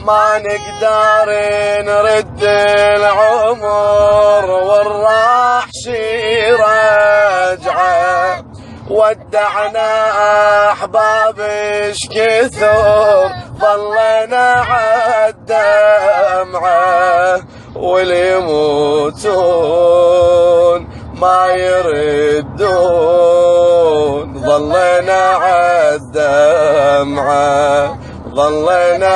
ما نقدر نرد العمر والراح شي رجعه، ودعنا احباب اش كثر ظلنا عالدمعه، واللي يموتون ما يردون ظلنا عالدمعه، ظلنا